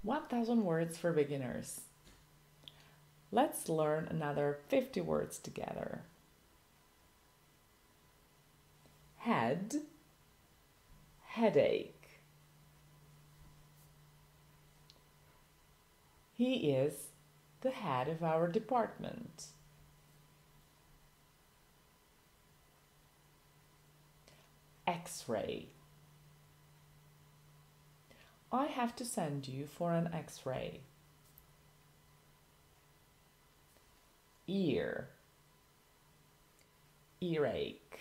1000 words for beginners. Let's learn another 50 words together. Head, headache. He is the head of our department. X-ray. I have to send you for an X-ray. Ear, earache.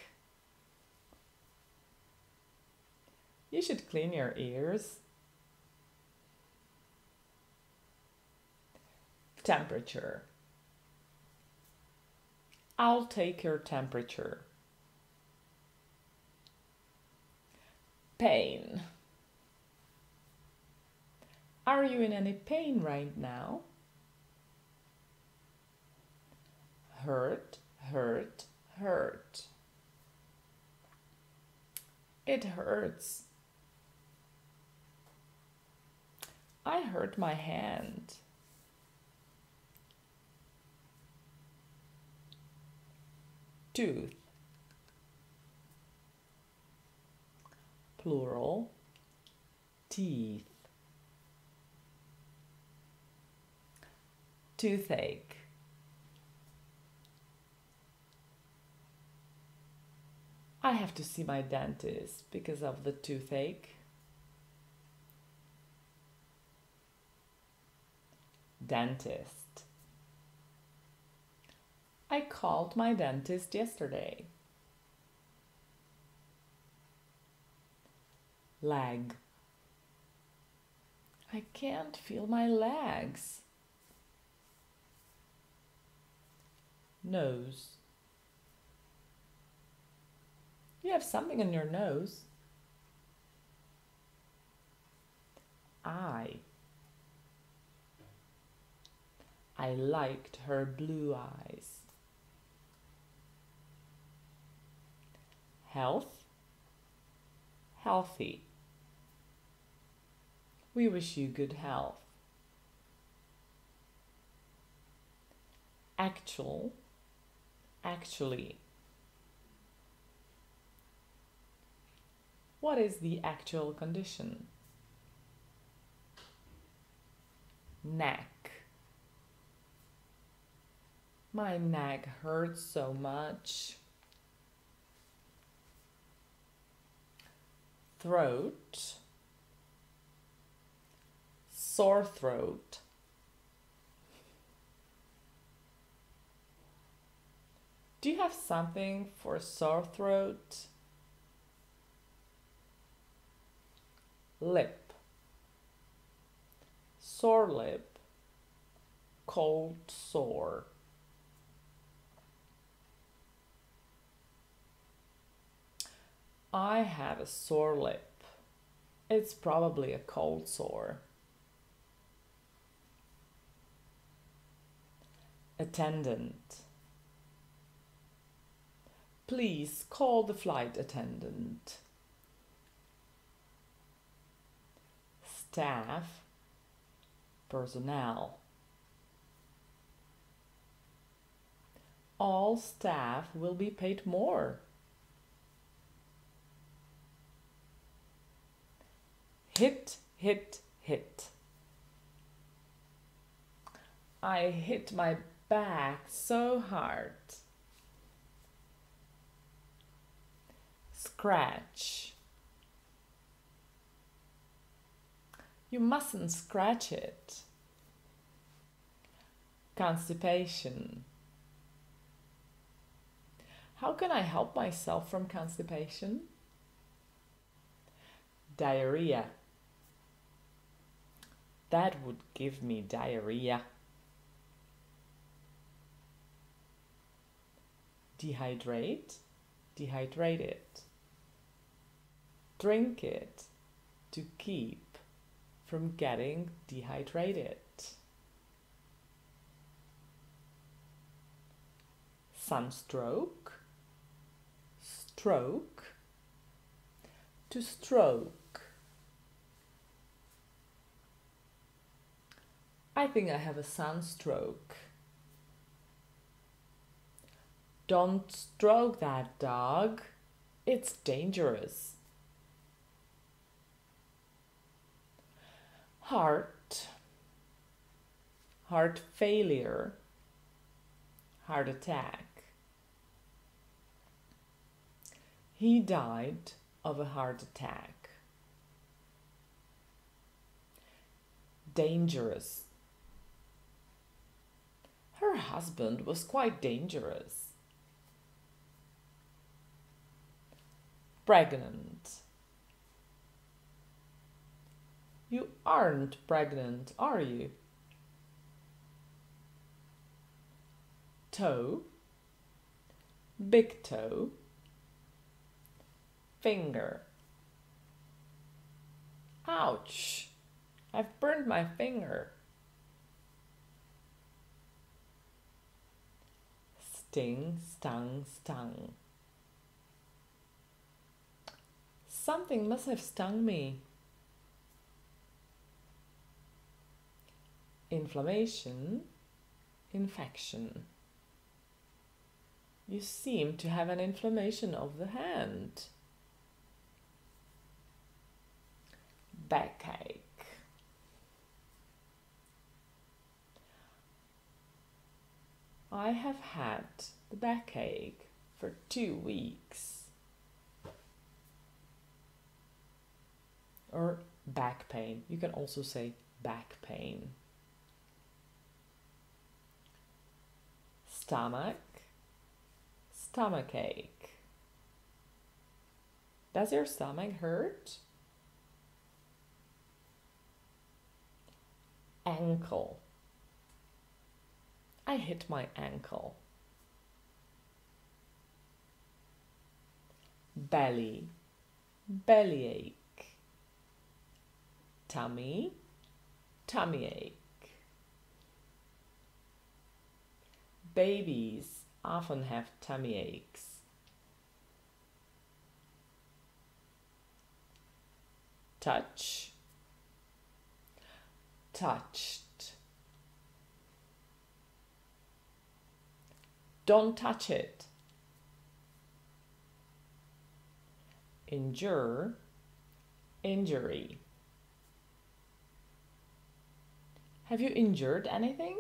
You should clean your ears. Temperature. I'll take your temperature. Pain. Are you in any pain right now? Hurt, hurt, hurt. It hurts. I hurt my hand. Tooth. Plural. Teeth. Toothache. I have to see my dentist because of the toothache. Dentist. I called my dentist yesterday. Leg. I can't feel my legs. Nose. You have something in your nose. Eye. I liked her blue eyes. Health. Healthy. We wish you good health. Actual. Actually. What is the actual condition? Neck. My neck hurts so much. Throat. Sore throat. Do you have something for sore throat? Lip. Sore lip. Cold sore. I have a sore lip. It's probably a cold sore. Attendant. Please call the flight attendant. Staff. Personnel. All staff will be paid more. Hit, hit, hit. I hit my back so hard. Scratch. You mustn't scratch it. Constipation. How can I help myself from constipation? Diarrhea. That would give me diarrhea. Dehydrate. Dehydrate it. Drink it to keep from getting dehydrated. Sunstroke. Stroke. To stroke. I think I have a sunstroke. Don't stroke that dog. It's dangerous. Heart, heart failure, heart attack. He died of a heart attack. Dangerous. Her husband was quite dangerous. Pregnant. You aren't pregnant, are you? Toe, big toe, finger. Ouch! I've burned my finger. Sting, stung, stung. Something must have stung me. Inflammation, infection. You seem to have an inflammation of the hand. Backache. I have had the backache for 2 weeks. Or back pain. You can also say back pain. Stomach, stomachache. Does your stomach hurt? Ankle. I hit my ankle. Belly, bellyache. Tummy, tummy ache. Babies often have tummy aches. Touch, touched. Don't touch it. Injure, injury. Have you injured anything?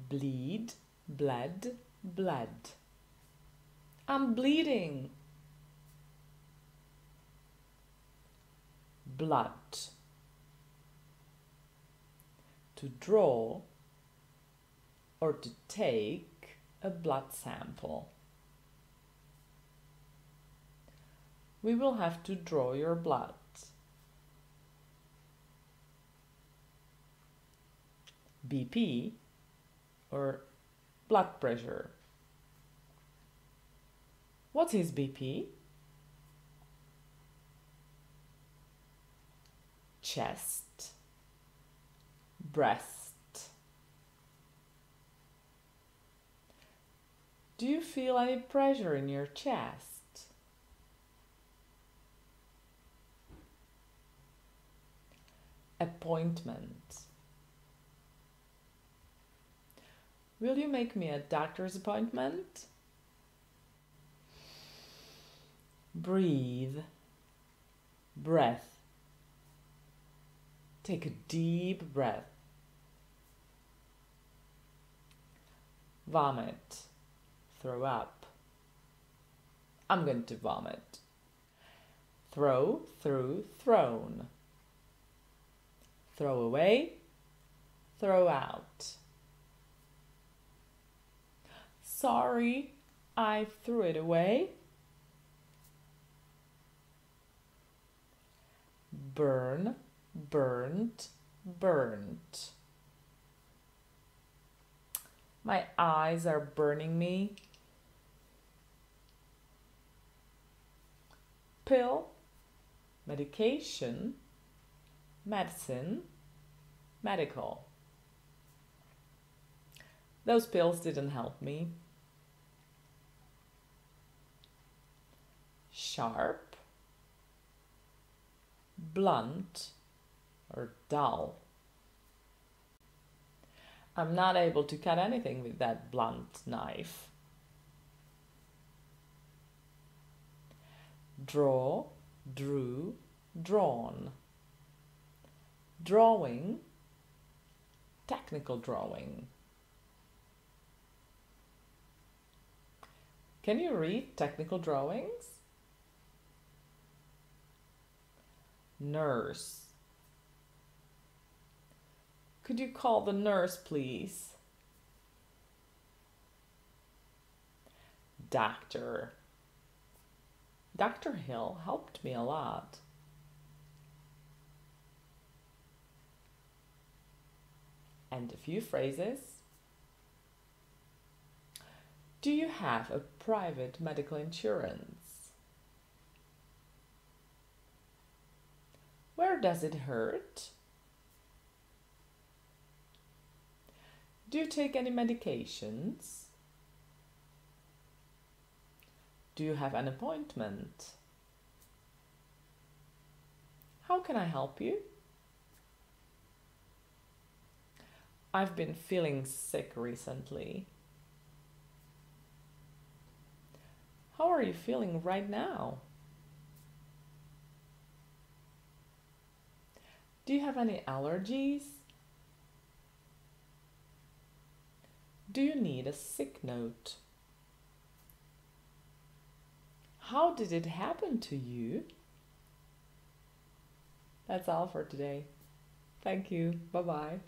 Bleed, bled, bled. I'm bleeding. Blood. To draw or to take a blood sample. We will have to draw your blood. BP or blood pressure. What's his BP? Chest, breast. Do you feel any pressure in your chest? Appointment. Will you make me a doctor's appointment? Breathe. Breath. Take a deep breath. Vomit. Throw up. I'm going to vomit. Throw, through, thrown. Throw away, throw out. Sorry, I threw it away. Burn, burnt, burnt. My eyes are burning me. Pill, medication, medicine, medical. Those pills didn't help me. Sharp, blunt, or dull. I'm not able to cut anything with that blunt knife. Draw, drew, drawn. Drawing, technical drawing. Can you read technical drawings? Nurse. Could you call the nurse, please? Doctor. Dr. Hill helped me a lot. And a few phrases. Do you have a private medical insurance? Where does it hurt? Do you take any medications? Do you have an appointment? How can I help you? I've been feeling sick recently. How are you feeling right now? Do you have any allergies? Do you need a sick note? How did it happen to you? That's all for today. Thank you. Bye-bye.